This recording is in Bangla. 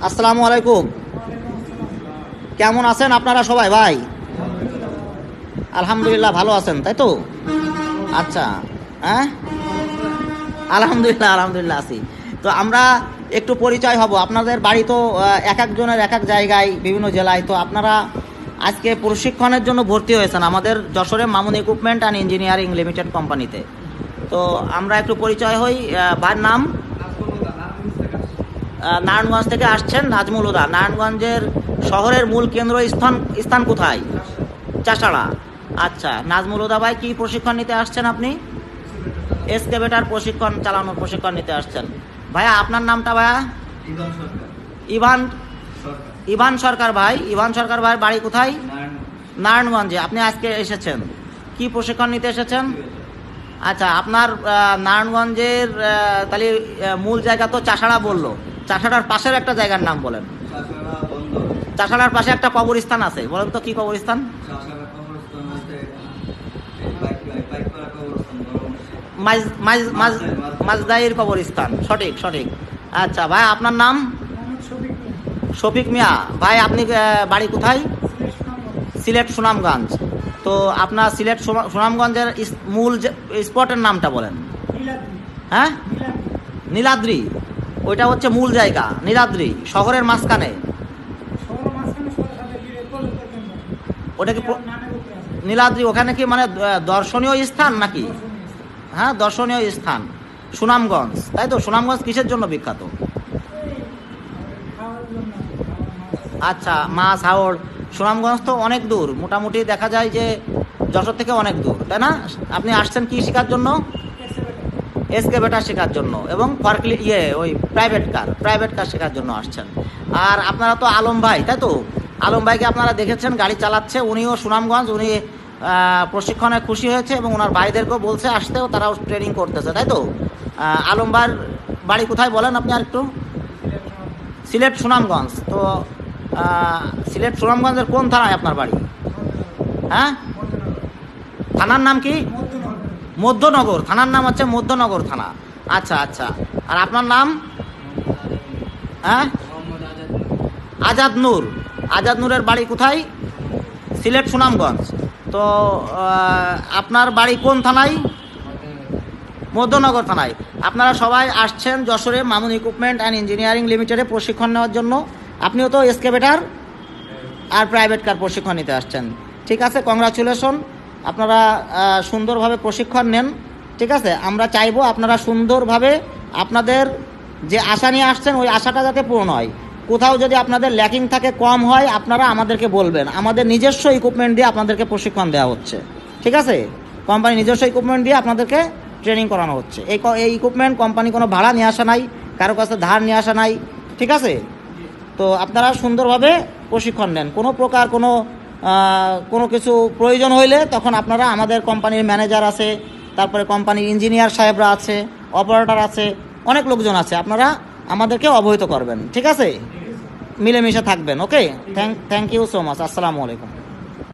আসসালামু আলাইকুম। কেমন আছেন আপনারা সবাই ভাই? আলহামদুলিল্লাহ ভালো আছেন তাই তো? আচ্ছা, হ্যাঁ আলহামদুলিল্লাহ আলহামদুলিল্লাহ আছি। তো আমরা একটু পরিচয় হব। আপনাদের বাড়ি তো এক একজনের এক এক জায়গায় বিভিন্ন জেলায়। তো আপনারা আজকে প্রশিক্ষণের জন্য ভর্তি হয়েছেন আমাদের যশোরে Mamun equipment and engineering limited কোম্পানিতে। তো আমরা একটু পরিচয় হই। ভাইয়ের নাম? নারায়ণগঞ্জ থেকে আসছেন। নাজমুল হুদা। নারায়ণগঞ্জের শহরের মূল কেন্দ্র স্থান কোথায়? চাষাড়া। আচ্ছা, নাজমুল হুদা ভাই কি প্রশিক্ষণ নিতে আসছেন আপনি? এক্সকেভেটর চালানোর প্রশিক্ষণ নিতে আসছেন। ভাইয়া আপনার নামটা ভাইয়া? ইভান ইভান সরকার ভাই। ইভান সরকার ভাইয়ের বাড়ি কোথায়? নারায়ণগঞ্জে। আপনি আজকে এসেছেন কি প্রশিক্ষণ নিতে এসেছেন? আচ্ছা, আপনার নারায়ণগঞ্জের তাহলে মূল জায়গা তো চাষাড়া বললো। চাষাড়ার পাশের একটা জায়গার নাম বলেন। চাষাড়ার পাশে একটা কবরস্থান আছে, বলেন তো কি কবরস্থান? মাজদাইর কবরস্থান। সঠিক সঠিক। আচ্ছা ভাই, আপনার নাম? শফিক মিয়া। ভাই আপনি বাড়ি কোথায়? সিলেট সুনামগঞ্জ। তো আপনার সিলেট সুনামগঞ্জের মূল স্পটের নামটা বলেন। হ্যাঁ, নীলাদ্রি। ওইটা হচ্ছে মূল জায়গা। নীলাদ্রি শহরের মাঝখানে। ওটা কি নীলাদ্রি? ওখানে কি মানে দর্শনীয় স্থান নাকি? হ্যাঁ, দর্শনীয় স্থান সুনামগঞ্জ, তাই তো? সুনামগঞ্জ কিসের জন্য বিখ্যাত? আচ্ছা, মাছ হাওড়। সুনামগঞ্জ তো অনেক দূর, মোটামুটি দেখা যায় যে যশোর থেকে অনেক দূর, তাই না? আপনি আসছেন কি শেখার জন্য? এক্সকেভেটর শেখার জন্য এবং ওই প্রাইভেট কার শেখার জন্য আসছেন। আর আপনারা তো আলম ভাই, তাই তো? আলম ভাইকে আপনারা দেখেছেন গাড়ি চালাচ্ছে, উনিও সুনামগঞ্জ। উনি প্রশিক্ষণে খুশি হয়েছে এবং ওনার ভাইদেরকেও বলছে আসতেও, তারাও ট্রেনিং করতেছে, তাই তো? আলম ভাইয়ের বাড়ি কোথায় বলেন আপনি আর একটু? সিলেট সুনামগঞ্জ। তো সিলেট সুনামগঞ্জের কোন থানায় আপনার বাড়ি? হ্যাঁ, থানার নাম কি? মধ্যনগর। থানার নাম হচ্ছে মধ্যনগর থানা। আচ্ছা আচ্ছা। আর আপনার নাম? হ্যাঁ, আজাদ নূর। আজাদ নূরের বাড়ি কোথায়? সিলেট সুনামগঞ্জ। তো আপনার বাড়ি কোন থানায়? মধ্যনগর থানায়। আপনারা সবাই আসছেন যশোরে মামুন ইকুইপমেন্ট অ্যান্ড ইঞ্জিনিয়ারিং লিমিটেডে প্রশিক্ষণ নেওয়ার জন্য। আপনিও তো এক্সকেভেটর আর প্রাইভেট কার প্রশিক্ষণ নিতে আসছেন। ঠিক আছে, কংগ্রাচুলেশন। আপনারা সুন্দরভাবে প্রশিক্ষণ নেন। ঠিক আছে, আমরা চাইবো আপনারা সুন্দরভাবে আপনাদের যে আশা নিয়ে আসছেন ওই আশাটা যাতে পূরণ হয়। কোথাও যদি আপনাদের ল্যাকিং থাকে, কম হয়, আপনারা আমাদেরকে বলবেন। আমাদের নিজস্ব ইকুইপমেন্ট দিয়ে আপনাদেরকে প্রশিক্ষণ দেওয়া হচ্ছে। ঠিক আছে, কোম্পানি নিজস্ব ইকুইপমেন্ট দিয়ে আপনাদেরকে ট্রেনিং করানো হচ্ছে। এই ইকুইপমেন্ট কোম্পানি কোনো ভাড়া নিয়ে আসা নাই, কারো কাছে ধার নিয়ে আসা নাই। ঠিক আছে, তো আপনারা সুন্দরভাবে প্রশিক্ষণ নেন। কোনো প্রকার কোনো কিছু প্রয়োজন হইলে তখন আপনারা, আমাদের কোম্পানির ম্যানেজার আছে, তারপরে কোম্পানির ইঞ্জিনিয়ার সাহেবরা আছে, অপারেটর আছে, অনেক লোকজন আছে, আপনারা আমাদেরকে অবহিত করবেন। ঠিক আছে, মিলেমিশে থাকবেন। ওকে, থ্যাংক ইউ সো মাচ। আসসালামু আলাইকুম।